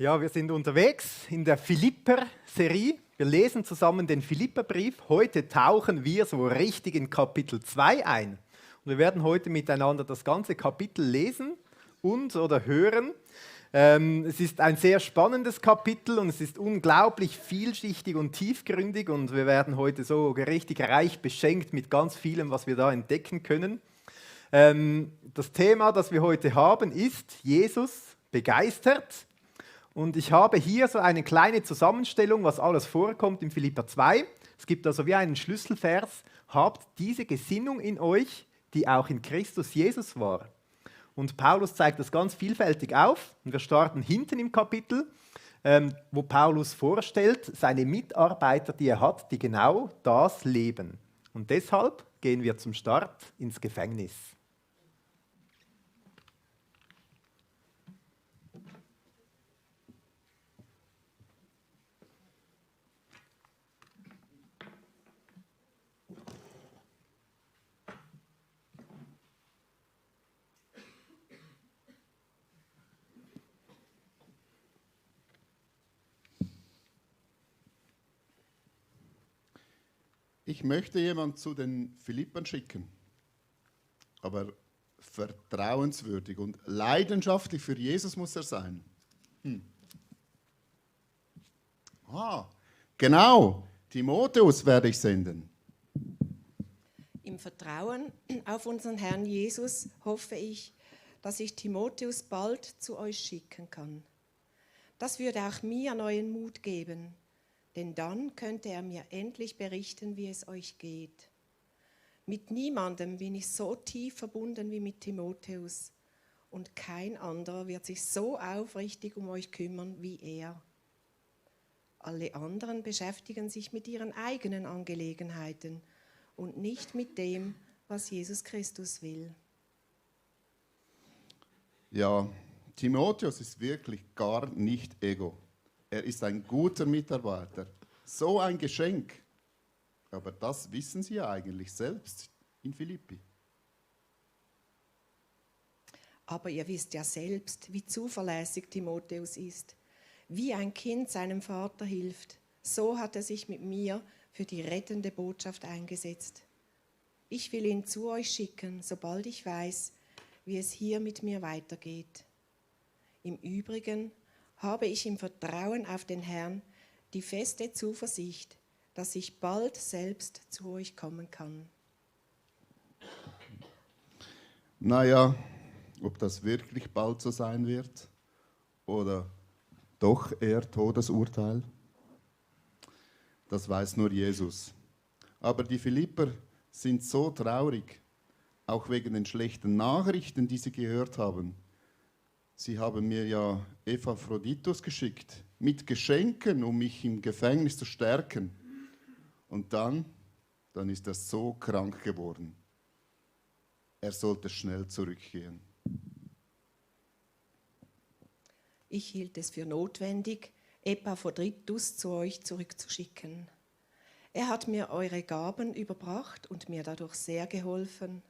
Ja, wir sind unterwegs in der Philipper-Serie. Wir lesen zusammen den Philipperbrief. Heute tauchen wir so richtig in Kapitel 2 ein. Und wir werden heute miteinander das ganze Kapitel lesen oder hören. Es ist ein sehr spannendes Kapitel und es ist unglaublich vielschichtig und tiefgründig und wir werden heute so richtig reich beschenkt mit ganz vielem, was wir da entdecken können. Das Thema, das wir heute haben, ist Jesus begeistert. Und ich habe hier so eine kleine Zusammenstellung, was alles vorkommt in Philipper 2. Es gibt also wie einen Schlüsselvers: Habt diese Gesinnung in euch, die auch in Christus Jesus war. Und Paulus zeigt das ganz vielfältig auf. Und wir starten hinten im Kapitel, wo Paulus vorstellt, seine Mitarbeiter, die er hat, die genau das leben. Und deshalb gehen wir zum Start ins Gefängnis. Ich möchte jemanden zu den Philippern schicken, aber vertrauenswürdig und leidenschaftlich für Jesus muss er sein. Genau, Timotheus werde ich senden. Im Vertrauen auf unseren Herrn Jesus hoffe ich, dass ich Timotheus bald zu euch schicken kann. Das würde auch mir neuen Mut geben, denn dann könnte er mir endlich berichten, wie es euch geht. Mit niemandem bin ich so tief verbunden wie mit Timotheus und kein anderer wird sich so aufrichtig um euch kümmern wie er. Alle anderen beschäftigen sich mit ihren eigenen Angelegenheiten und nicht mit dem, was Jesus Christus will. Ja, Timotheus ist wirklich gar nicht ego. Er ist ein guter Mitarbeiter, so ein Geschenk. Aber das wissen Sie ja eigentlich selbst in Philippi. Aber ihr wisst ja selbst, wie zuverlässig Timotheus ist. Wie ein Kind seinem Vater hilft, so hat er sich mit mir für die rettende Botschaft eingesetzt. Ich will ihn zu euch schicken, sobald ich weiß, wie es hier mit mir weitergeht. Im Übrigen habe ich im Vertrauen auf den Herrn die feste Zuversicht, dass ich bald selbst zu euch kommen kann. Naja, ob das wirklich bald so sein wird oder doch eher Todesurteil, das weiß nur Jesus. Aber die Philipper sind so traurig, auch wegen den schlechten Nachrichten, die sie gehört haben. Sie haben mir ja Epaphroditus geschickt, mit Geschenken, um mich im Gefängnis zu stärken. Und dann ist er so krank geworden. Er sollte schnell zurückgehen. Ich hielt es für notwendig, Epaphroditus zu euch zurückzuschicken. Er hat mir eure Gaben überbracht und mir dadurch sehr geholfen.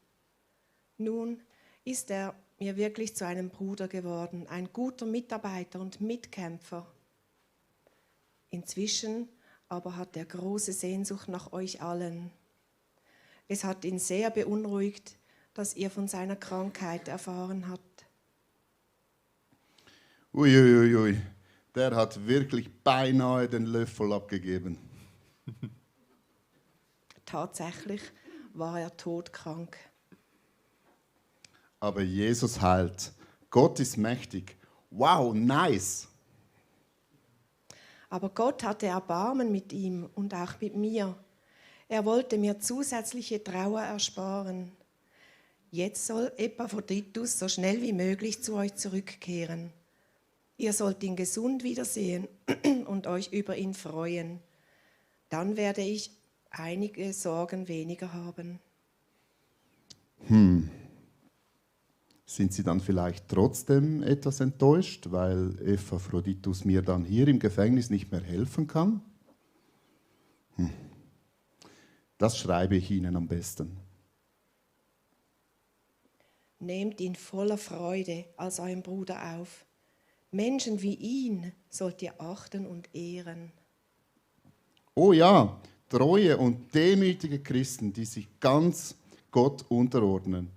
Nun ist er mir wirklich zu einem Bruder geworden, ein guter Mitarbeiter und Mitkämpfer. Inzwischen aber hat er große Sehnsucht nach euch allen. Es hat ihn sehr beunruhigt, dass ihr von seiner Krankheit erfahren habt. Uiuiui, der hat wirklich beinahe den Löffel abgegeben. Tatsächlich war er todkrank. Aber Jesus heilt. Gott ist mächtig. Wow, nice. Aber Gott hatte Erbarmen mit ihm und auch mit mir. Er wollte mir zusätzliche Trauer ersparen. Jetzt soll Epaphroditus so schnell wie möglich zu euch zurückkehren. Ihr sollt ihn gesund wiedersehen und euch über ihn freuen. Dann werde ich einige Sorgen weniger haben. Sind Sie dann vielleicht trotzdem etwas enttäuscht, weil Epaphroditus mir dann hier im Gefängnis nicht mehr helfen kann? Das schreibe ich Ihnen am besten. Nehmt ihn voller Freude als euren Bruder auf, Menschen wie ihn sollt ihr achten und ehren. Oh ja, treue und demütige Christen, die sich ganz Gott unterordnen.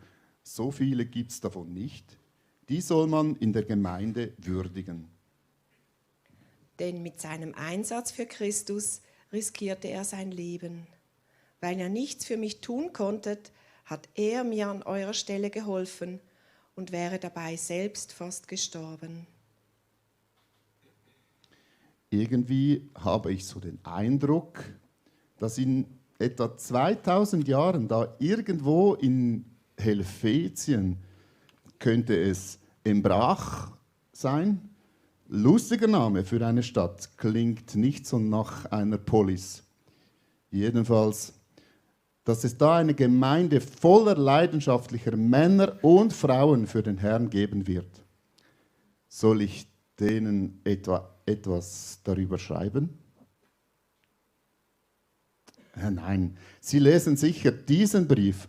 So viele gibt es davon nicht. Die soll man in der Gemeinde würdigen. Denn mit seinem Einsatz für Christus riskierte er sein Leben. Weil ihr nichts für mich tun konntet, hat er mir an eurer Stelle geholfen und wäre dabei selbst fast gestorben. Irgendwie habe ich so den Eindruck, dass in etwa 2000 Jahren da irgendwo in Helvetien könnte es Embrach sein. Lustiger Name für eine Stadt, klingt nicht so nach einer Polis. Jedenfalls, dass es da eine Gemeinde voller leidenschaftlicher Männer und Frauen für den Herrn geben wird. Soll ich denen etwas darüber schreiben? Nein, sie lesen sicher diesen Brief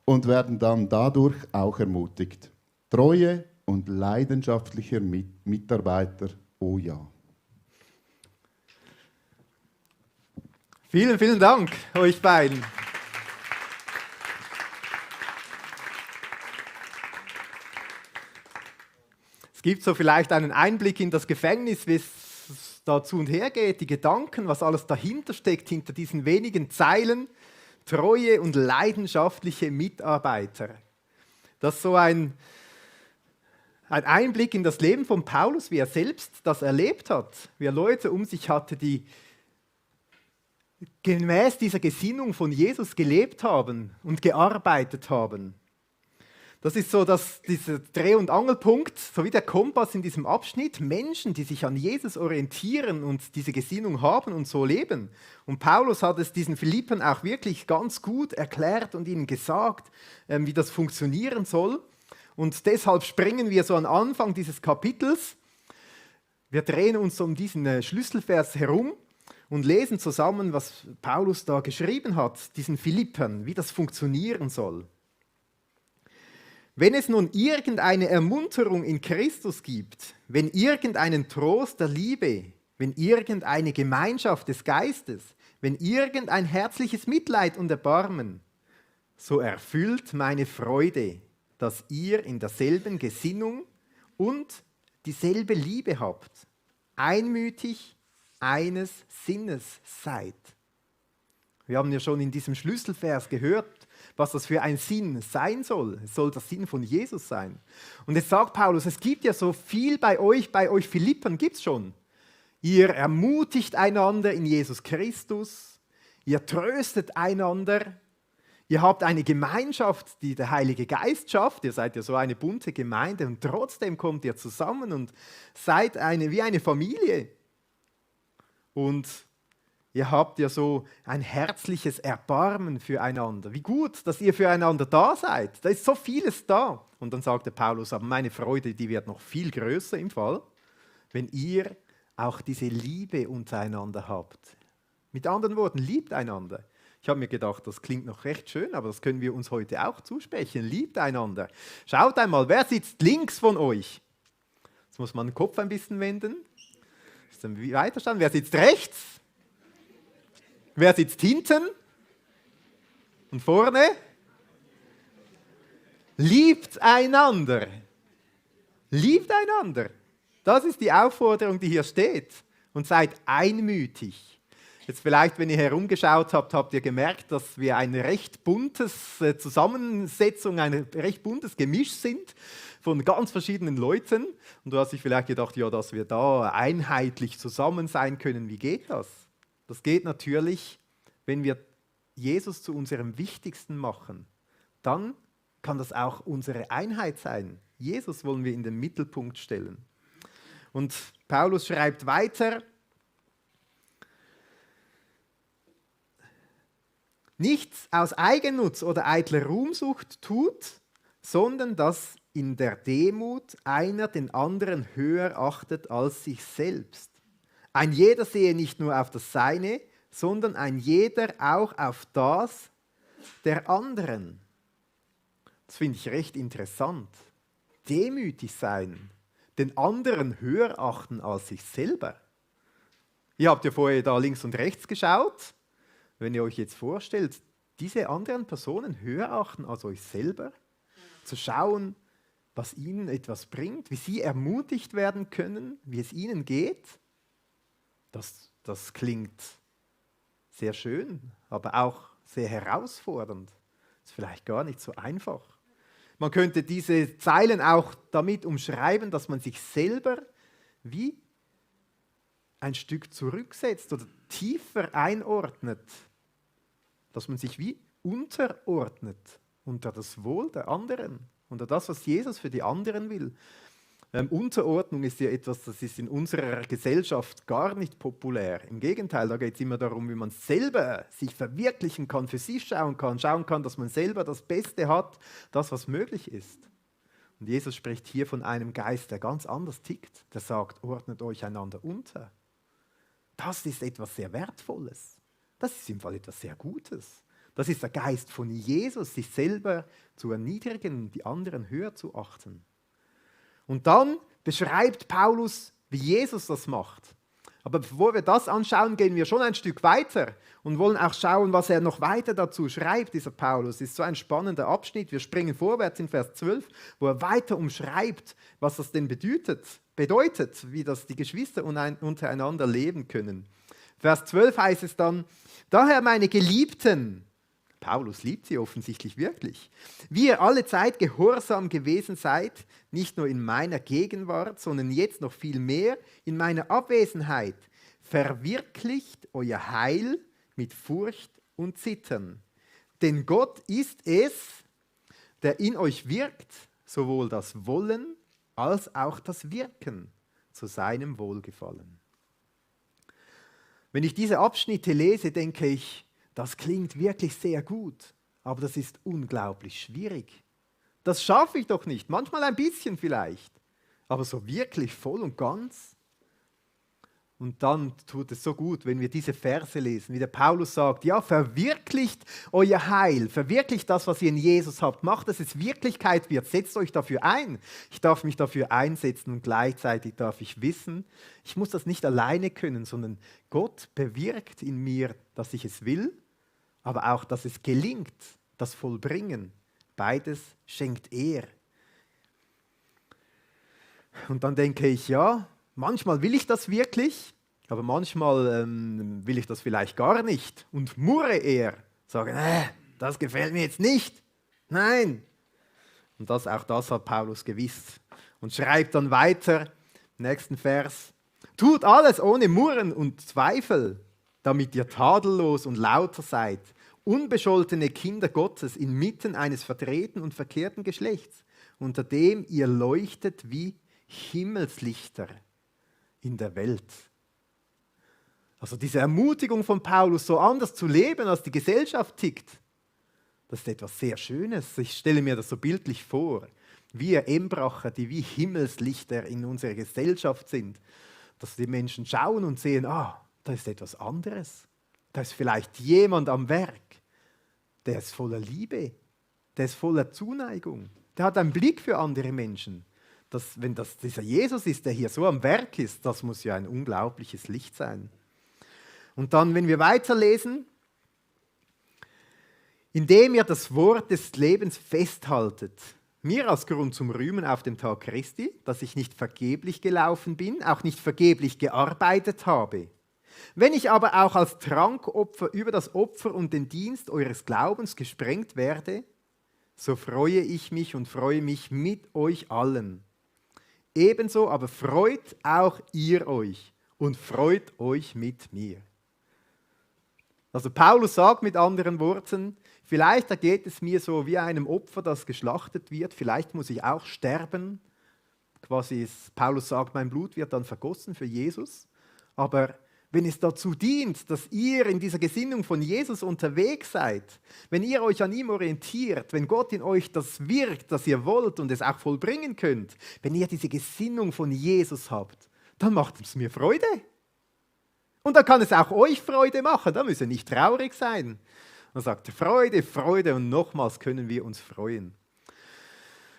und werden dann dadurch auch ermutigt. Treue und leidenschaftlicher Mitarbeiter, oh ja. Vielen, vielen Dank euch beiden. Es gibt so vielleicht einen Einblick in das Gefängnis, wie es da zu und her geht, die Gedanken, was alles dahinter steckt, hinter diesen wenigen Zeilen. Treue und leidenschaftliche Mitarbeiter. Das ist so ein Einblick in das Leben von Paulus, wie er selbst das erlebt hat, wie er Leute um sich hatte, die gemäß dieser Gesinnung von Jesus gelebt haben und gearbeitet haben. Das ist so dieser Dreh- und Angelpunkt, so wie der Kompass in diesem Abschnitt. Menschen, die sich an Jesus orientieren und diese Gesinnung haben und so leben. Und Paulus hat es diesen Philippern auch wirklich ganz gut erklärt und ihnen gesagt, wie das funktionieren soll. Und deshalb springen wir so am Anfang dieses Kapitels. Wir drehen uns um diesen Schlüsselvers herum und lesen zusammen, was Paulus da geschrieben hat, diesen Philippern, wie das funktionieren soll. Wenn es nun irgendeine Ermunterung in Christus gibt, wenn irgendeinen Trost der Liebe, wenn irgendeine Gemeinschaft des Geistes, wenn irgendein herzliches Mitleid und Erbarmen, so erfüllt meine Freude, dass ihr in derselben Gesinnung und dieselbe Liebe habt, einmütig eines Sinnes seid. Wir haben ja schon in diesem Schlüsselvers gehört, was das für ein Sinn sein soll. Es soll der Sinn von Jesus sein. Und jetzt sagt Paulus, es gibt ja so viel bei euch Philippern gibt es schon. Ihr ermutigt einander in Jesus Christus, ihr tröstet einander, ihr habt eine Gemeinschaft, die der Heilige Geist schafft, ihr seid ja so eine bunte Gemeinde und trotzdem kommt ihr zusammen und seid wie eine Familie. Und ihr habt ja so ein herzliches Erbarmen füreinander. Wie gut, dass ihr füreinander da seid. Da ist so vieles da. Und dann sagte Paulus, aber meine Freude, die wird noch viel größer im Fall, wenn ihr auch diese Liebe untereinander habt. Mit anderen Worten, liebt einander. Ich habe mir gedacht, das klingt noch recht schön, aber das können wir uns heute auch zusprechen. Liebt einander. Schaut einmal, wer sitzt links von euch? Jetzt muss man den Kopf ein bisschen wenden. Weiterstanden. Wer sitzt rechts? Wer sitzt hinten? Und vorne? Liebt einander. Liebt einander. Das ist die Aufforderung, die hier steht. Und seid einmütig. Jetzt vielleicht, wenn ihr herumgeschaut habt, habt ihr gemerkt, dass wir eine recht buntes Zusammensetzung, ein recht buntes Gemisch sind von ganz verschiedenen Leuten. Und du hast dich vielleicht gedacht, ja, dass wir da einheitlich zusammen sein können. Wie geht das? Das geht natürlich, wenn wir Jesus zu unserem Wichtigsten machen. Dann kann das auch unsere Einheit sein. Jesus wollen wir in den Mittelpunkt stellen. Und Paulus schreibt weiter, nichts aus Eigennutz oder eitler Ruhmsucht tut, sondern dass in der Demut einer den anderen höher achtet als sich selbst. Ein jeder sehe nicht nur auf das Seine, sondern ein jeder auch auf das der anderen. Das finde ich recht interessant. Demütig sein. den anderen höher achten als sich selber. Ihr habt ja vorher da links und rechts geschaut. Wenn ihr euch jetzt vorstellt, diese anderen Personen höher achten als euch selber, zu schauen, was ihnen etwas bringt, wie sie ermutigt werden können, wie es ihnen geht, das klingt sehr schön, aber auch sehr herausfordernd. Ist vielleicht gar nicht so einfach. Man könnte diese Zeilen auch damit umschreiben, dass man sich selber wie ein Stück zurücksetzt oder tiefer einordnet, dass man sich wie unterordnet unter das Wohl der anderen, unter das, was Jesus für die anderen will. Unterordnung ist ja etwas, das ist in unserer Gesellschaft gar nicht populär. Im Gegenteil, da geht es immer darum, wie man selber sich verwirklichen kann, für sich schauen kann, dass man selber das Beste hat, das, was möglich ist. Und Jesus spricht hier von einem Geist, der ganz anders tickt, der sagt, ordnet euch einander unter. Das ist etwas sehr Wertvolles. Das ist im Fall etwas sehr Gutes. Das ist der Geist von Jesus, sich selber zu erniedrigen, die anderen höher zu achten. Und dann beschreibt Paulus, wie Jesus das macht. Aber bevor wir das anschauen, gehen wir schon ein Stück weiter und wollen auch schauen, was er noch weiter dazu schreibt, dieser Paulus. Das ist so ein spannender Abschnitt. Wir springen vorwärts in Vers 12, wo er weiter umschreibt, was das denn bedeutet, wie das die Geschwister untereinander leben können. Vers 12 heißt es dann, daher meine Geliebten, Paulus liebt sie offensichtlich wirklich, wie ihr alle Zeit gehorsam gewesen seid, nicht nur in meiner Gegenwart, sondern jetzt noch viel mehr in meiner Abwesenheit, verwirklicht euer Heil mit Furcht und Zittern. Denn Gott ist es, der in euch wirkt, sowohl das Wollen als auch das Wirken zu seinem Wohlgefallen. Wenn ich diese Abschnitte lese, denke ich, das klingt wirklich sehr gut, aber das ist unglaublich schwierig. Das schaffe ich doch nicht, manchmal ein bisschen vielleicht, aber so wirklich voll und ganz. Und dann tut es so gut, wenn wir diese Verse lesen, wie der Paulus sagt, ja, verwirklicht euer Heil, verwirklicht das, was ihr in Jesus habt, macht, dass es Wirklichkeit wird, setzt euch dafür ein. Ich darf mich dafür einsetzen und gleichzeitig darf ich wissen, ich muss das nicht alleine können, sondern Gott bewirkt in mir, dass ich es will, aber auch, dass es gelingt, das Vollbringen. Beides schenkt er. Und dann denke ich, ja, manchmal will ich das wirklich, aber manchmal will ich das vielleicht gar nicht und murre eher, sage, das gefällt mir jetzt nicht, nein. Und auch das hat Paulus gewusst und schreibt dann weiter, nächsten Vers, tut alles ohne Murren und Zweifel, damit ihr tadellos und lauter seid, unbescholtene Kinder Gottes inmitten eines verdrehten und verkehrten Geschlechts, unter dem ihr leuchtet wie Himmelslichter in der Welt. Also diese Ermutigung von Paulus, so anders zu leben, als die Gesellschaft tickt, das ist etwas sehr Schönes. Ich stelle mir das so bildlich vor. Wir Embracher, die wie Himmelslichter in unserer Gesellschaft sind, dass die Menschen schauen und sehen, da ist etwas anderes. Da ist vielleicht jemand am Werk, der ist voller Liebe, der ist voller Zuneigung, der hat einen Blick für andere Menschen. Wenn das dieser Jesus ist, der hier so am Werk ist, das muss ja ein unglaubliches Licht sein. Und dann, wenn wir weiterlesen, indem ihr das Wort des Lebens festhaltet, mir als Grund zum Rühmen auf dem Tag Christi, dass ich nicht vergeblich gelaufen bin, auch nicht vergeblich gearbeitet habe. Wenn ich aber auch als Trankopfer über das Opfer und den Dienst eures Glaubens gesprengt werde, so freue ich mich und freue mich mit euch allen. Ebenso aber freut auch ihr euch und freut euch mit mir. Also Paulus sagt mit anderen Worten, vielleicht ergeht es mir so wie einem Opfer, das geschlachtet wird, vielleicht muss ich auch sterben. Quasi Paulus sagt, mein Blut wird dann vergossen für Jesus, aber wenn es dazu dient, dass ihr in dieser Gesinnung von Jesus unterwegs seid, wenn ihr euch an ihm orientiert, wenn Gott in euch das wirkt, das ihr wollt und es auch vollbringen könnt, wenn ihr diese Gesinnung von Jesus habt, dann macht es mir Freude. Und dann kann es auch euch Freude machen, da müsst ihr nicht traurig sein. Dann sagt er Freude, Freude und nochmals können wir uns freuen.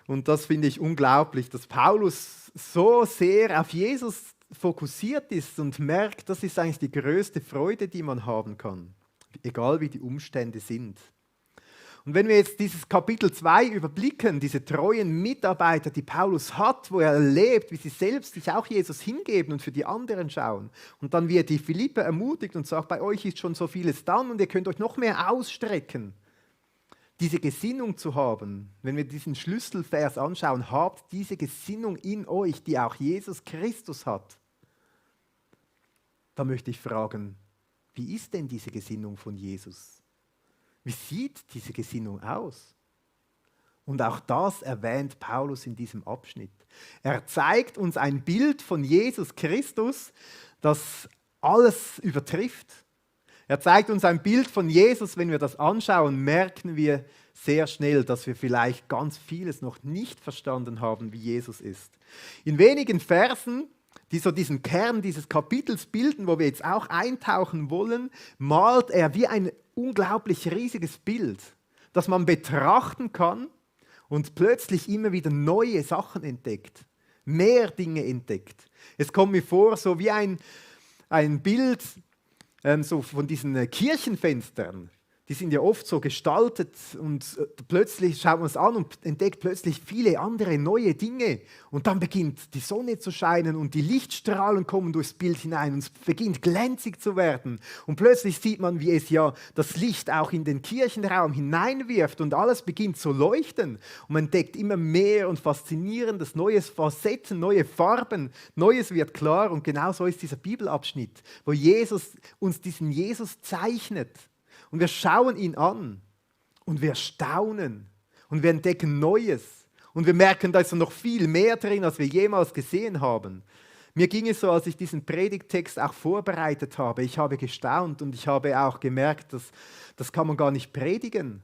Und das finde ich unglaublich, dass Paulus so sehr auf Jesus fokussiert ist und merkt, das ist eigentlich die größte Freude, die man haben kann, egal wie die Umstände sind. Und wenn wir jetzt dieses Kapitel 2 überblicken, diese treuen Mitarbeiter, die Paulus hat, wo er erlebt, wie sie selbst sich auch Jesus hingeben und für die anderen schauen. Und dann wird die Philipper ermutigt und sagt, bei euch ist schon so vieles dann und ihr könnt euch noch mehr ausstrecken. Diese Gesinnung zu haben, wenn wir diesen Schlüsselvers anschauen, habt diese Gesinnung in euch, die auch Jesus Christus hat. Da möchte ich fragen, wie ist denn diese Gesinnung von Jesus? Wie sieht diese Gesinnung aus? Und auch das erwähnt Paulus in diesem Abschnitt. Er zeigt uns ein Bild von Jesus Christus, das alles übertrifft. Er zeigt uns ein Bild von Jesus, wenn wir das anschauen, merken wir sehr schnell, dass wir vielleicht ganz vieles noch nicht verstanden haben, wie Jesus ist. In wenigen Versen, die so diesen Kern dieses Kapitels bilden, wo wir jetzt auch eintauchen wollen, malt er wie ein unglaublich riesiges Bild, das man betrachten kann und plötzlich immer wieder neue Sachen entdeckt, mehr Dinge entdeckt. Es kommt mir vor, so wie ein Bild so von diesen Kirchenfenstern. Die sind ja oft so gestaltet und plötzlich schaut man es an und entdeckt plötzlich viele andere neue Dinge. Und dann beginnt die Sonne zu scheinen und die Lichtstrahlen kommen durchs Bild hinein und es beginnt glänzig zu werden. Und plötzlich sieht man, wie es ja das Licht auch in den Kirchenraum hineinwirft und alles beginnt zu leuchten. Und man entdeckt immer mehr und faszinierendes, neues Facetten, neue Farben, Neues wird klar. Und genau so ist dieser Bibelabschnitt, wo Jesus uns diesen Jesus zeichnet. Und wir schauen ihn an und wir staunen und wir entdecken Neues. Und wir merken, da ist noch viel mehr drin, als wir jemals gesehen haben. Mir ging es so, als ich diesen Predigttext auch vorbereitet habe. Ich habe gestaunt und ich habe auch gemerkt, das kann man gar nicht predigen.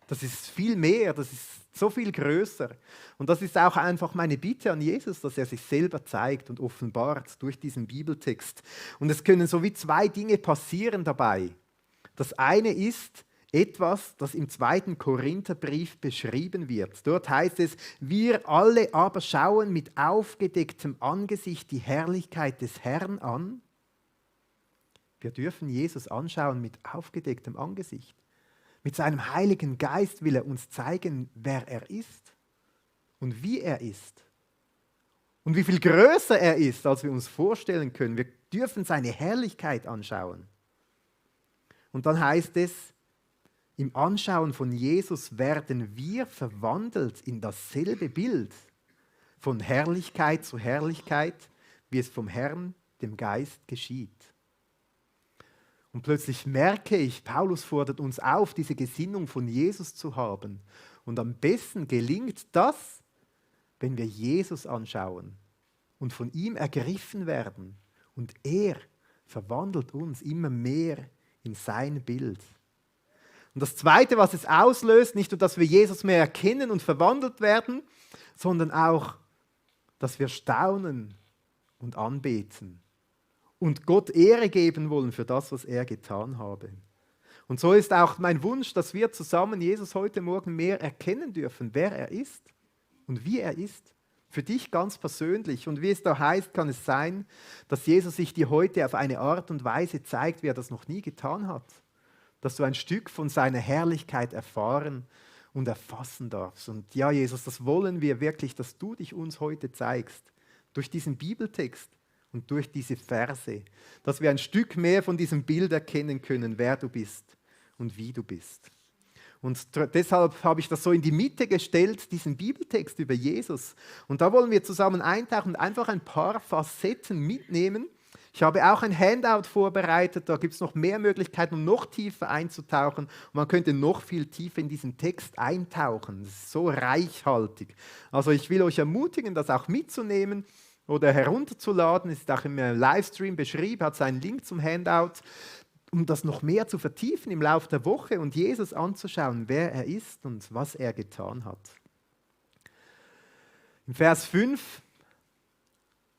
Das ist viel mehr, das ist so viel größer. Und das ist auch einfach meine Bitte an Jesus, dass er sich selber zeigt und offenbart durch diesen Bibeltext. Und es können so wie zwei Dinge passieren dabei. Das eine ist etwas, das im 2. Korintherbrief beschrieben wird. Dort heißt es, wir alle aber schauen mit aufgedecktem Angesicht die Herrlichkeit des Herrn an. Wir dürfen Jesus anschauen mit aufgedecktem Angesicht. Mit seinem Heiligen Geist will er uns zeigen, wer er ist und wie er ist. Und wie viel größer er ist, als wir uns vorstellen können. Wir dürfen seine Herrlichkeit anschauen. Und dann heißt es, im Anschauen von Jesus werden wir verwandelt in dasselbe Bild, von Herrlichkeit zu Herrlichkeit, wie es vom Herrn, dem Geist, geschieht. Und plötzlich merke ich, Paulus fordert uns auf, diese Gesinnung von Jesus zu haben. Und am besten gelingt das, wenn wir Jesus anschauen und von ihm ergriffen werden. Und er verwandelt uns immer mehr in sein Bild. Und das Zweite, was es auslöst, nicht nur, dass wir Jesus mehr erkennen und verwandelt werden, sondern auch, dass wir staunen und anbeten und Gott Ehre geben wollen für das, was er getan habe. Und so ist auch mein Wunsch, dass wir zusammen Jesus heute Morgen mehr erkennen dürfen, wer er ist und wie er ist. Für dich ganz persönlich. Und wie es da heißt, kann es sein, dass Jesus sich dir heute auf eine Art und Weise zeigt, wie er das noch nie getan hat. Dass du ein Stück von seiner Herrlichkeit erfahren und erfassen darfst. Und ja, Jesus, das wollen wir wirklich, dass du dich uns heute zeigst. Durch diesen Bibeltext und durch diese Verse. Dass wir ein Stück mehr von diesem Bild erkennen können, wer du bist und wie du bist. Und deshalb habe ich das so in die Mitte gestellt, diesen Bibeltext über Jesus. Und da wollen wir zusammen eintauchen und einfach ein paar Facetten mitnehmen. Ich habe auch ein Handout vorbereitet, da gibt es noch mehr Möglichkeiten, um noch tiefer einzutauchen. Und man könnte noch viel tiefer in diesen Text eintauchen. Das ist so reichhaltig. Also ich will euch ermutigen, das auch mitzunehmen oder herunterzuladen. Es ist auch im Livestream beschrieben, hat seinen Link zum Handout, um das noch mehr zu vertiefen im Laufe der Woche und Jesus anzuschauen, wer er ist und was er getan hat. Im Vers 5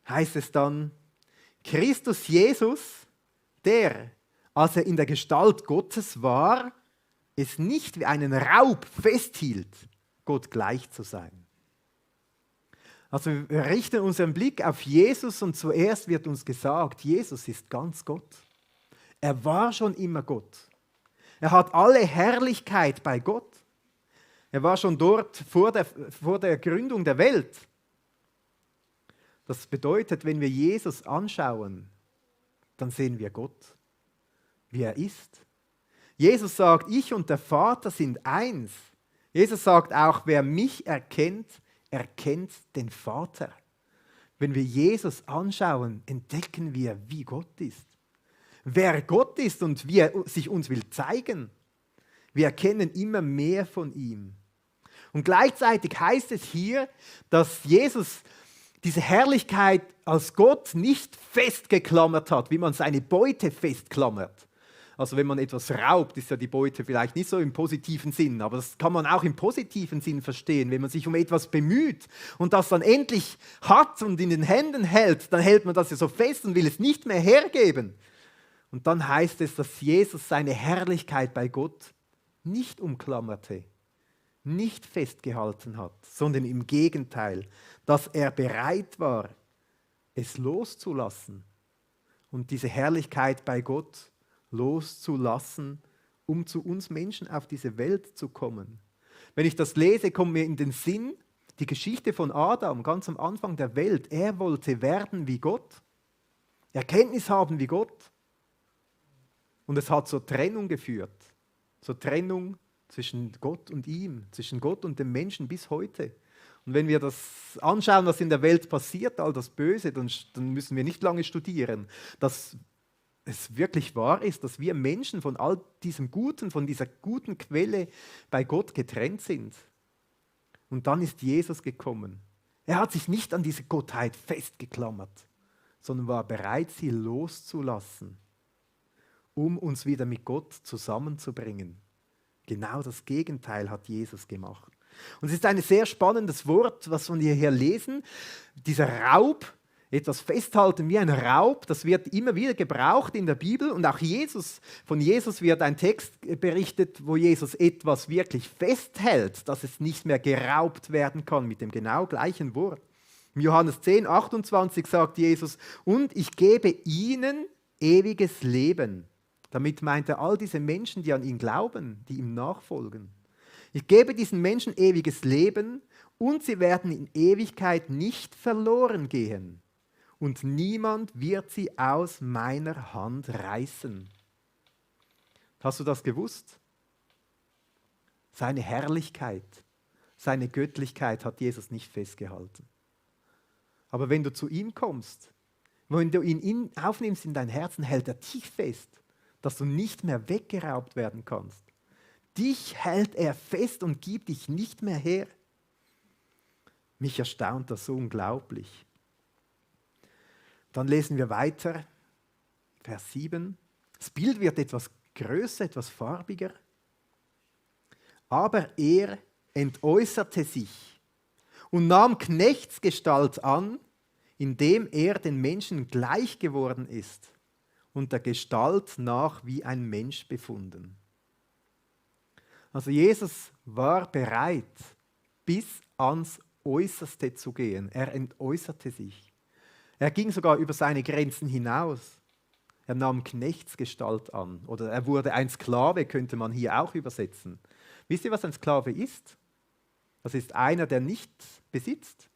heißt es dann, Christus Jesus, der, als er in der Gestalt Gottes war, es nicht wie einen Raub festhielt, Gott gleich zu sein. Also wir richten unseren Blick auf Jesus und zuerst wird uns gesagt, Jesus ist ganz Gott. Er war schon immer Gott. Er hat alle Herrlichkeit bei Gott. Er war schon dort vor der Gründung der Welt. Das bedeutet, wenn wir Jesus anschauen, dann sehen wir Gott, wie er ist. Jesus sagt, ich und der Vater sind eins. Jesus sagt auch, wer mich erkennt, erkennt den Vater. Wenn wir Jesus anschauen, entdecken wir, wie Gott ist. Wer Gott ist und wie er sich uns will zeigen. Wir erkennen immer mehr von ihm. Und gleichzeitig heißt es hier, dass Jesus diese Herrlichkeit als Gott nicht festgeklammert hat, wie man seine Beute festklammert. Also wenn man etwas raubt, ist ja die Beute vielleicht nicht so im positiven Sinn, aber das kann man auch im positiven Sinn verstehen. Wenn man sich um etwas bemüht und das dann endlich hat und in den Händen hält, dann hält man das ja so fest und will es nicht mehr hergeben. Und dann heißt es, dass Jesus seine Herrlichkeit bei Gott nicht umklammerte, nicht festgehalten hat, sondern im Gegenteil, dass er bereit war, es loszulassen und diese Herrlichkeit bei Gott loszulassen, um zu uns Menschen auf diese Welt zu kommen. Wenn ich das lese, kommt mir in den Sinn die Geschichte von Adam, ganz am Anfang der Welt. Er wollte werden wie Gott, Erkenntnis haben wie Gott. Und es hat zur Trennung geführt, zur Trennung zwischen Gott und ihm, zwischen Gott und dem Menschen bis heute. Und wenn wir das anschauen, was in der Welt passiert, all das Böse, dann müssen wir nicht lange studieren, dass es wirklich wahr ist, dass wir Menschen von all diesem Guten, von dieser guten Quelle bei Gott getrennt sind. Und dann ist Jesus gekommen. Er hat sich nicht an diese Gottheit festgeklammert, sondern war bereit, sie loszulassen, um uns wieder mit Gott zusammenzubringen. Genau das Gegenteil hat Jesus gemacht. Und es ist ein sehr spannendes Wort, was wir hier lesen. Dieser Raub, etwas festhalten wie ein Raub, das wird immer wieder gebraucht in der Bibel. Und auch von Jesus wird ein Text berichtet, wo Jesus etwas wirklich festhält, dass es nicht mehr geraubt werden kann, mit dem genau gleichen Wort. Im Johannes 10, 28 sagt Jesus, und ich gebe ihnen ewiges Leben. Damit meint er all diese Menschen, die an ihn glauben, die ihm nachfolgen. Ich gebe diesen Menschen ewiges Leben und sie werden in Ewigkeit nicht verloren gehen. Und niemand wird sie aus meiner Hand reißen. Hast du das gewusst? Seine Herrlichkeit, seine Göttlichkeit hat Jesus nicht festgehalten. Aber wenn du zu ihm kommst, wenn du ihn aufnimmst in dein Herzen, hält er dich fest, dass du nicht mehr weggeraubt werden kannst. Dich hält er fest und gibt dich nicht mehr her. Mich erstaunt das so unglaublich. Dann lesen wir weiter, Vers 7. Das Bild wird etwas größer, etwas farbiger. Aber er entäußerte sich und nahm Knechtsgestalt an, indem er den Menschen gleich geworden ist und der Gestalt nach wie ein Mensch befunden. Also Jesus war bereit, bis ans Äußerste zu gehen. Er entäußerte sich. Er ging sogar über seine Grenzen hinaus. Er nahm Knechtsgestalt an. Oder er wurde ein Sklave, könnte man hier auch übersetzen. Wisst ihr, was ein Sklave ist? Das ist einer, der nichts besitzt,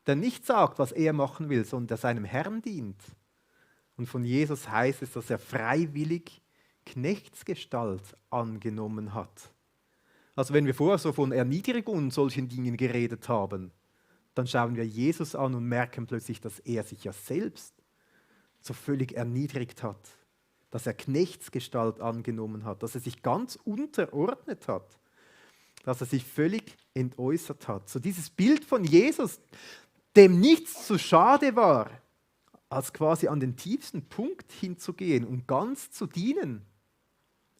der nicht sagt, was er machen will, sondern der seinem Herrn dient. Und von Jesus heißt es, dass er freiwillig Knechtsgestalt angenommen hat. Also wenn wir vorher so von Erniedrigung und solchen Dingen geredet haben, dann schauen wir Jesus an und merken plötzlich, dass er sich ja selbst so völlig erniedrigt hat, dass er Knechtsgestalt angenommen hat, dass er sich ganz unterordnet hat, dass er sich völlig entäußert hat. So dieses Bild von Jesus, dem nichts zu schade war, als quasi an den tiefsten Punkt hinzugehen und ganz zu dienen,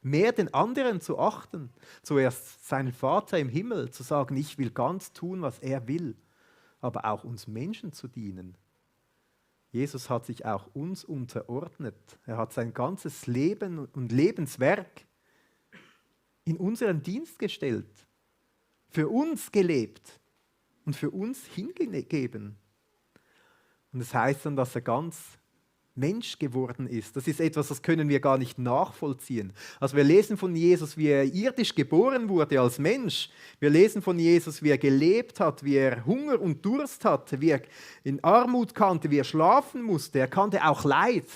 mehr den anderen zu achten, zuerst seinen Vater im Himmel zu sagen, ich will ganz tun, was er will, aber auch uns Menschen zu dienen. Jesus hat sich auch uns unterordnet. Er hat sein ganzes Leben und Lebenswerk in unseren Dienst gestellt, für uns gelebt. und für uns hingegeben. Und es heißt dann, dass er ganz Mensch geworden ist. Das ist etwas, das können wir gar nicht nachvollziehen. Also wir lesen von Jesus, wie er irdisch geboren wurde als Mensch. Wir lesen von Jesus, wie er gelebt hat, wie er Hunger und Durst hatte, wie er in Armut kannte, wie er schlafen musste. Er kannte auch Leid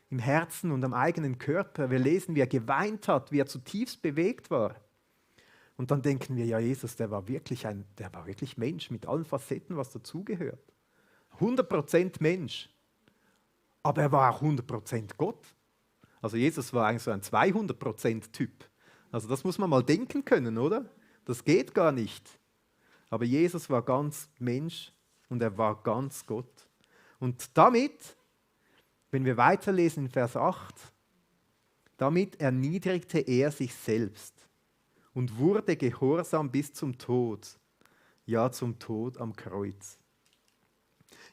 im Herzen und am eigenen Körper. Wir lesen, wie er geweint hat, wie er zutiefst bewegt war. Und dann denken wir, ja, Jesus, der war wirklich Mensch mit allen Facetten, was dazugehört. 100% Mensch. Aber er war auch 100% Gott. Also Jesus war eigentlich so ein 200%-Typ. Also das muss man mal denken können, oder? Das geht gar nicht. Aber Jesus war ganz Mensch und er war ganz Gott. Und damit, wenn wir weiterlesen in Vers 8, damit erniedrigte er sich selbst und wurde gehorsam bis zum Tod, ja zum Tod am Kreuz.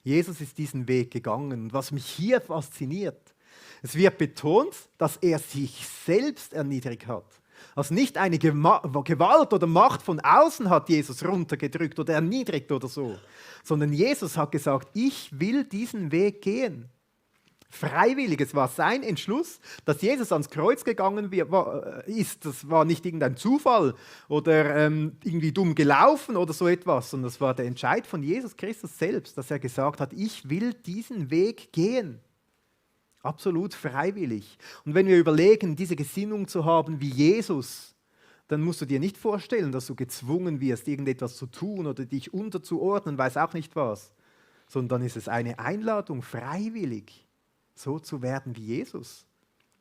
Jesus ist diesen Weg gegangen. Und was mich hier fasziniert, es wird betont, dass er sich selbst erniedrigt hat. Also nicht eine Gewalt oder Macht von außen hat Jesus runtergedrückt oder erniedrigt oder so, sondern Jesus hat gesagt, ich will diesen Weg gehen. Freiwillig, es war sein Entschluss, dass Jesus ans Kreuz gegangen ist. Das war nicht irgendein Zufall oder irgendwie dumm gelaufen oder so etwas, sondern das war der Entscheid von Jesus Christus selbst, dass er gesagt hat, ich will diesen Weg gehen. Absolut freiwillig. Und wenn wir überlegen, diese Gesinnung zu haben wie Jesus, dann musst du dir nicht vorstellen, dass du gezwungen wirst, irgendetwas zu tun oder dich unterzuordnen, weiß auch nicht was, sondern dann ist es eine Einladung, freiwillig so zu werden wie Jesus.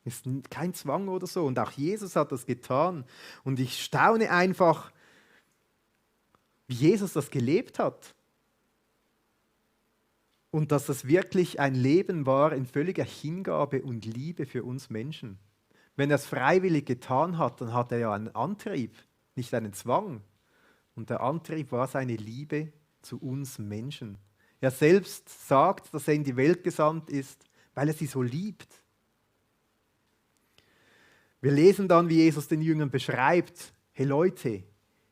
Ist kein Zwang oder so. Und auch Jesus hat das getan. Und ich staune einfach, wie Jesus das gelebt hat. Und dass das wirklich ein Leben war in völliger Hingabe und Liebe für uns Menschen. Wenn er es freiwillig getan hat, dann hat er ja einen Antrieb, nicht einen Zwang. Und der Antrieb war seine Liebe zu uns Menschen. Er selbst sagt, dass er in die Welt gesandt ist, weil er sie so liebt. Wir lesen dann, wie Jesus den Jüngern beschreibt, hey Leute,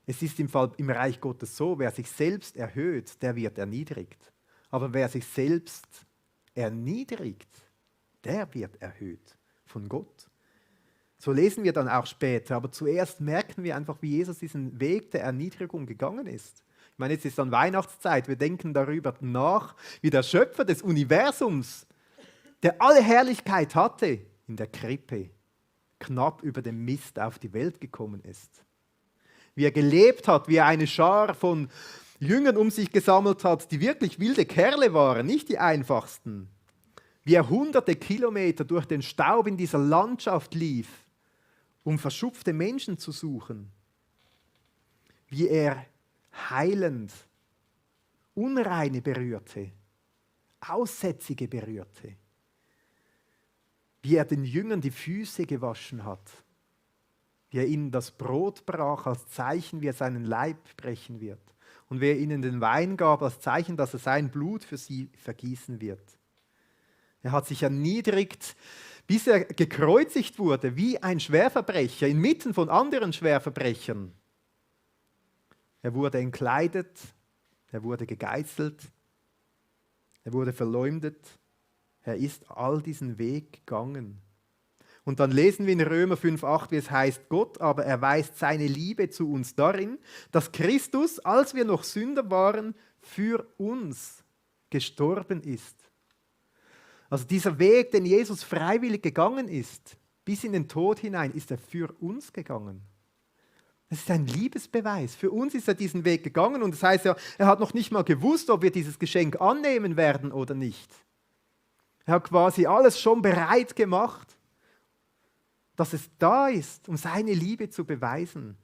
es ist im Reich Gottes so, wer sich selbst erhöht, der wird erniedrigt. Aber wer sich selbst erniedrigt, der wird erhöht von Gott. So lesen wir dann auch später, aber zuerst merken wir einfach, wie Jesus diesen Weg der Erniedrigung gegangen ist. Ich meine, jetzt ist dann Weihnachtszeit, wir denken darüber nach, wie der Schöpfer des Universums, der alle Herrlichkeit hatte, in der Krippe knapp über den Mist auf die Welt gekommen ist. Wie er gelebt hat, wie er eine Schar von Jüngern um sich gesammelt hat, die wirklich wilde Kerle waren, nicht die einfachsten. Wie er hunderte Kilometer durch den Staub in dieser Landschaft lief, um verschupfte Menschen zu suchen. Wie er heilend Unreine berührte, Aussätzige berührte. Wie er den Jüngern die Füße gewaschen hat, wie er ihnen das Brot brach als Zeichen, wie er seinen Leib brechen wird und wie er ihnen den Wein gab als Zeichen, dass er sein Blut für sie vergießen wird. Er hat sich erniedrigt, bis er gekreuzigt wurde, wie ein Schwerverbrecher, inmitten von anderen Schwerverbrechern. Er wurde entkleidet, er wurde gegeißelt, er wurde verleumdet. Er ist all diesen Weg gegangen. Und dann lesen wir in Römer 5,8, wie es heißt, Gott aber erweist seine Liebe zu uns darin, dass Christus, als wir noch Sünder waren, für uns gestorben ist. Also dieser Weg, den Jesus freiwillig gegangen ist, bis in den Tod hinein, ist er für uns gegangen. Das ist ein Liebesbeweis. Für uns ist er diesen Weg gegangen und das heißt ja, er hat noch nicht mal gewusst, ob wir dieses Geschenk annehmen werden oder nicht. Er hat quasi alles schon bereit gemacht, dass es da ist, um seine Liebe zu beweisen.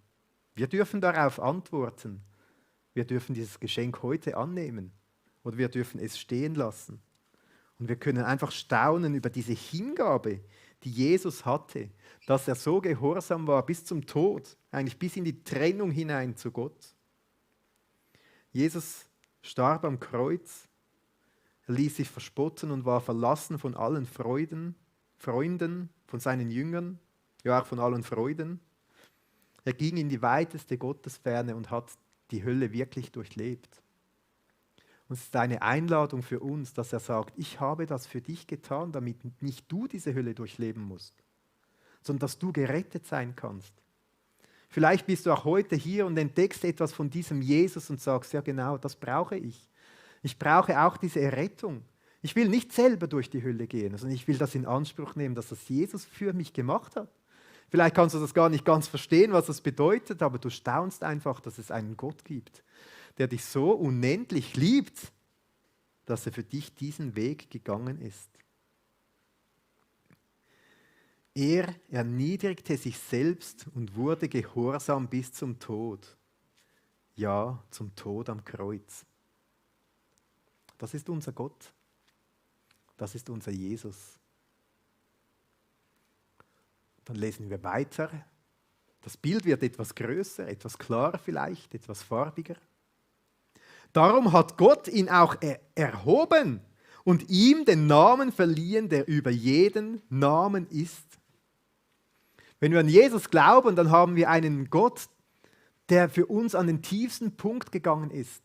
Wir dürfen darauf antworten. Wir dürfen dieses Geschenk heute annehmen oder wir dürfen es stehen lassen. Und wir können einfach staunen über diese Hingabe, die Jesus hatte, dass er so gehorsam war bis zum Tod, eigentlich bis in die Trennung hinein zu Gott. Jesus starb am Kreuz. Er ließ sich verspotten und war verlassen von allen Freunden, von seinen Jüngern, ja auch von allen Freuden. Er ging in die weiteste Gottesferne und hat die Hölle wirklich durchlebt. Und es ist eine Einladung für uns, dass er sagt, ich habe das für dich getan, damit nicht du diese Hölle durchleben musst, sondern dass du gerettet sein kannst. Vielleicht bist du auch heute hier und entdeckst etwas von diesem Jesus und sagst, ja genau, das brauche ich. Ich brauche auch diese Errettung. Ich will nicht selber durch die Hölle gehen, sondern ich will das in Anspruch nehmen, dass das Jesus für mich gemacht hat. Vielleicht kannst du das gar nicht ganz verstehen, was das bedeutet, aber du staunst einfach, dass es einen Gott gibt, der dich so unendlich liebt, dass er für dich diesen Weg gegangen ist. Er erniedrigte sich selbst und wurde gehorsam bis zum Tod. Ja, zum Tod am Kreuz. Das ist unser Gott. Das ist unser Jesus. Dann lesen wir weiter. Das Bild wird etwas größer, etwas klarer vielleicht, etwas farbiger. Darum hat Gott ihn auch erhoben und ihm den Namen verliehen, der über jeden Namen ist. Wenn wir an Jesus glauben, dann haben wir einen Gott, der für uns an den tiefsten Punkt gegangen ist,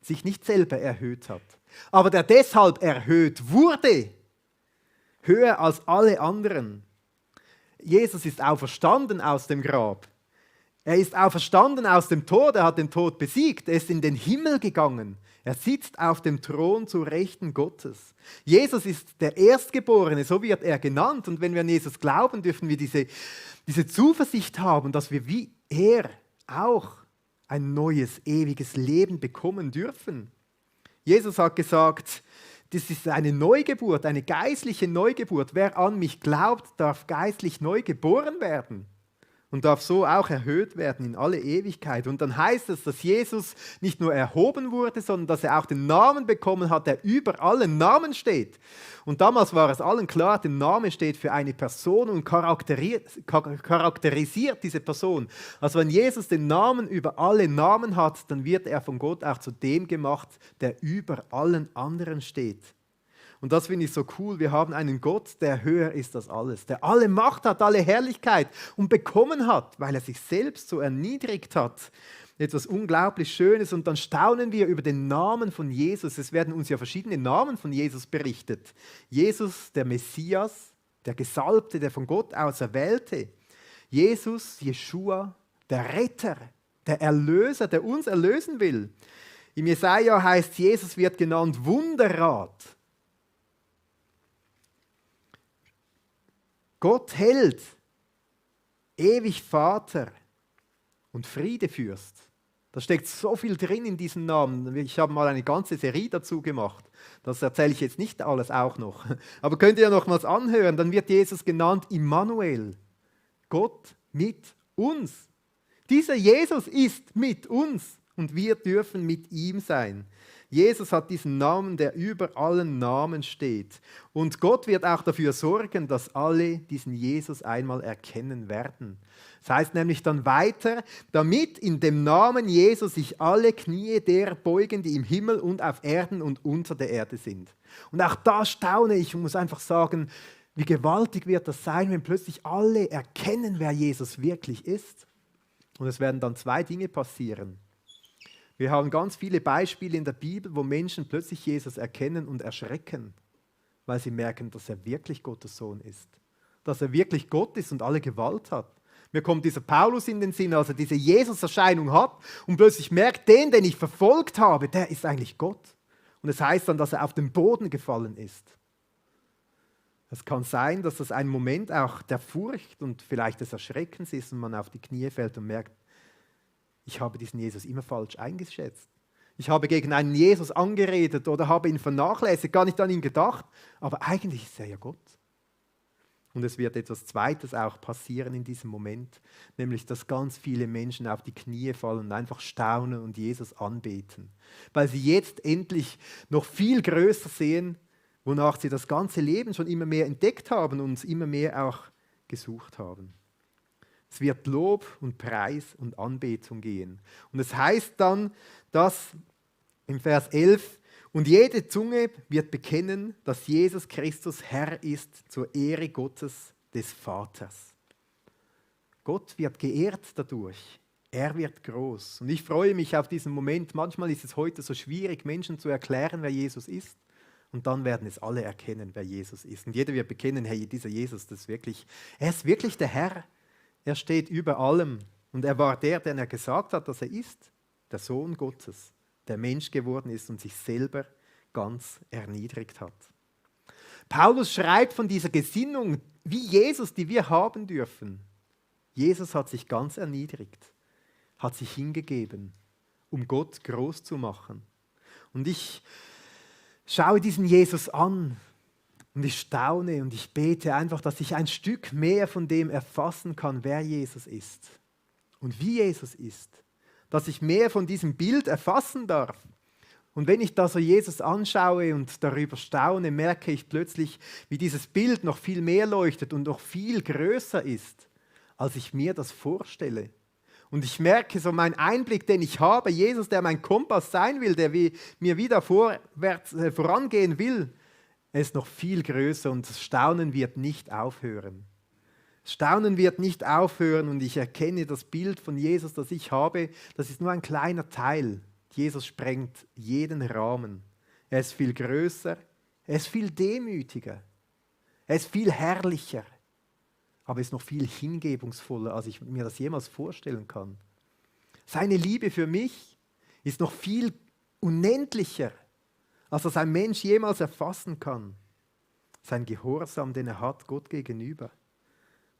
sich nicht selber erhöht hat, aber der deshalb erhöht wurde, höher als alle anderen. Jesus ist auferstanden aus dem Grab. Er ist auferstanden aus dem Tod, er hat den Tod besiegt, er ist in den Himmel gegangen. Er sitzt auf dem Thron zu Rechten Gottes. Jesus ist der Erstgeborene, so wird er genannt. Und wenn wir an Jesus glauben, dürfen wir diese Zuversicht haben, dass wir wie er auch ein neues, ewiges Leben bekommen dürfen. Jesus hat gesagt, das ist eine Neugeburt, eine geistliche Neugeburt. Wer an mich glaubt, darf geistlich neu geboren werden und darf so auch erhöht werden in alle Ewigkeit. Und dann heißt es, dass Jesus nicht nur erhoben wurde, sondern dass er auch den Namen bekommen hat, der über allen Namen steht. Und damals war es allen klar, der Name steht für eine Person und charakterisiert diese Person. Also wenn Jesus den Namen über alle Namen hat, dann wird er von Gott auch zu dem gemacht, der über allen anderen steht. Und das finde ich so cool. Wir haben einen Gott, der höher ist als alles, der alle Macht hat, alle Herrlichkeit und bekommen hat, weil er sich selbst so erniedrigt hat. Etwas unglaublich Schönes. Und dann staunen wir über den Namen von Jesus. Es werden uns ja verschiedene Namen von Jesus berichtet. Jesus, der Messias, der Gesalbte, der von Gott auserwählte. Jesus, Jeschua, der Retter, der Erlöser, der uns erlösen will. Im Jesaja heißt, Jesus wird genannt Wunderrat. Gott hält, ewig Vater und Friedefürst. Da steckt so viel drin in diesen Namen. Ich habe mal eine ganze Serie dazu gemacht. Das erzähle ich jetzt nicht alles auch noch. Aber könnt ihr nochmals anhören, dann wird Jesus genannt Immanuel. Gott mit uns. Dieser Jesus ist mit uns und wir dürfen mit ihm sein. Jesus hat diesen Namen, der über allen Namen steht. Und Gott wird auch dafür sorgen, dass alle diesen Jesus einmal erkennen werden. Das heißt nämlich dann weiter, damit in dem Namen Jesus sich alle Knie der beugen, die im Himmel und auf Erden und unter der Erde sind. Und auch da staune ich und muss einfach sagen, wie gewaltig wird das sein, wenn plötzlich alle erkennen, wer Jesus wirklich ist. Und es werden dann zwei Dinge passieren. Wir haben ganz viele Beispiele in der Bibel, wo Menschen plötzlich Jesus erkennen und erschrecken, weil sie merken, dass er wirklich Gottes Sohn ist. Dass er wirklich Gott ist und alle Gewalt hat. Mir kommt dieser Paulus in den Sinn, als er diese Jesus-Erscheinung hat und plötzlich merkt, den ich verfolgt habe, der ist eigentlich Gott. Und es heißt dann, dass er auf den Boden gefallen ist. Es kann sein, dass das ein Moment auch der Furcht und vielleicht des Erschreckens ist und man auf die Knie fällt und merkt, ich habe diesen Jesus immer falsch eingeschätzt. Ich habe gegen einen Jesus angeredet oder habe ihn vernachlässigt, gar nicht an ihn gedacht, aber eigentlich ist er ja Gott. Und es wird etwas Zweites auch passieren in diesem Moment, nämlich dass ganz viele Menschen auf die Knie fallen und einfach staunen und Jesus anbeten, weil sie jetzt endlich noch viel größer sehen, wonach sie das ganze Leben schon immer mehr entdeckt haben und immer mehr auch gesucht haben. Es wird Lob und Preis und Anbetung gehen. Und es heißt dann, dass im Vers 11, und jede Zunge wird bekennen, dass Jesus Christus Herr ist zur Ehre Gottes des Vaters. Gott wird geehrt dadurch. Er wird groß. Und ich freue mich auf diesen Moment. Manchmal ist es heute so schwierig, Menschen zu erklären, wer Jesus ist. Und dann werden es alle erkennen, wer Jesus ist. Und jeder wird bekennen, hey, dieser Jesus, er ist wirklich der Herr. Er steht über allem. Und er war der, den er gesagt hat, dass er ist. Der Sohn Gottes, der Mensch geworden ist und sich selber ganz erniedrigt hat. Paulus schreibt von dieser Gesinnung, wie Jesus, die wir haben dürfen. Jesus hat sich ganz erniedrigt, hat sich hingegeben, um Gott groß zu machen. Und ich schaue diesen Jesus an und ich staune und ich bete einfach, dass ich ein Stück mehr von dem erfassen kann, wer Jesus ist und wie Jesus ist. Dass ich mehr von diesem Bild erfassen darf. Und wenn ich da so Jesus anschaue und darüber staune, merke ich plötzlich, wie dieses Bild noch viel mehr leuchtet und noch viel größer ist, als ich mir das vorstelle. Und ich merke so meinen Einblick, den ich habe, Jesus, der mein Kompass sein will, der mir wieder vorangehen will, er ist noch viel größer und das Staunen wird nicht aufhören. Staunen wird nicht aufhören und ich erkenne das Bild von Jesus, das ich habe, das ist nur ein kleiner Teil. Jesus sprengt jeden Rahmen. Er ist viel größer, er ist viel demütiger, er ist viel herrlicher, aber ist noch viel hingebungsvoller, als ich mir das jemals vorstellen kann. Seine Liebe für mich ist noch viel unendlicher, als das ein Mensch jemals erfassen kann. Sein Gehorsam, den er hat Gott gegenüber,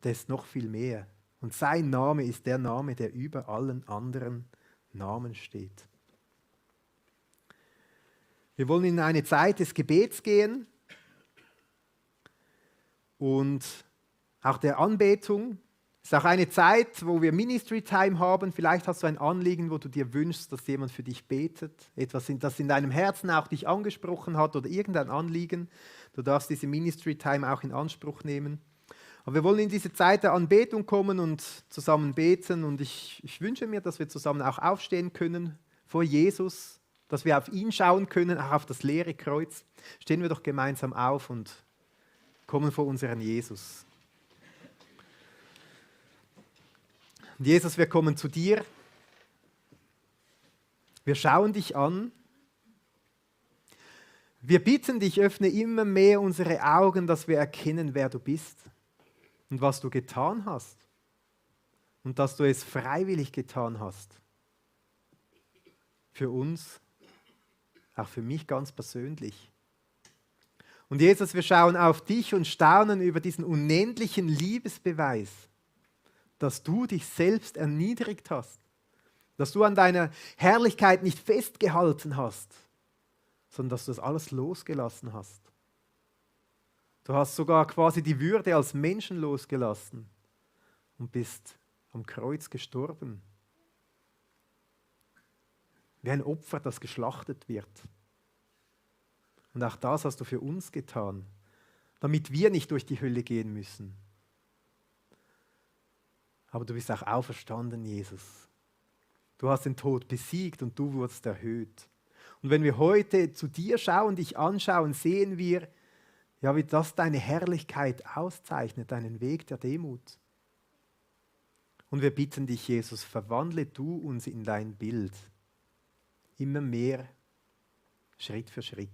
der ist noch viel mehr. Und sein Name ist der Name, der über allen anderen Namen steht. Wir wollen in eine Zeit des Gebets gehen und auch der Anbetung. Es ist auch eine Zeit, wo wir Ministry Time haben. Vielleicht hast du ein Anliegen, wo du dir wünschst, dass jemand für dich betet. Etwas, das in deinem Herzen auch dich angesprochen hat oder irgendein Anliegen. Du darfst diese Ministry Time auch in Anspruch nehmen. Aber wir wollen in diese Zeit der Anbetung kommen und zusammen beten. Und ich wünsche mir, dass wir zusammen auch aufstehen können vor Jesus, dass wir auf ihn schauen können, auch auf das leere Kreuz. Stehen wir doch gemeinsam auf und kommen vor unseren Jesus. Und Jesus, wir kommen zu dir. Wir schauen dich an. Wir bitten dich, öffne immer mehr unsere Augen, dass wir erkennen, wer du bist. Und was du getan hast. Und dass du es freiwillig getan hast. Für uns, auch für mich ganz persönlich. Und Jesus, wir schauen auf dich und staunen über diesen unendlichen Liebesbeweis, dass du dich selbst erniedrigt hast. Dass du an deiner Herrlichkeit nicht festgehalten hast, sondern dass du das alles losgelassen hast. Du hast sogar quasi die Würde als Menschen losgelassen und bist am Kreuz gestorben. Wie ein Opfer, das geschlachtet wird. Und auch das hast du für uns getan, damit wir nicht durch die Hölle gehen müssen. Aber du bist auch auferstanden, Jesus. Du hast den Tod besiegt und du wurdest erhöht. Und wenn wir heute zu dir schauen, dich anschauen, sehen wir, ja, wie das deine Herrlichkeit auszeichnet, deinen Weg der Demut. Und wir bitten dich, Jesus, verwandle du uns in dein Bild. Immer mehr, Schritt für Schritt.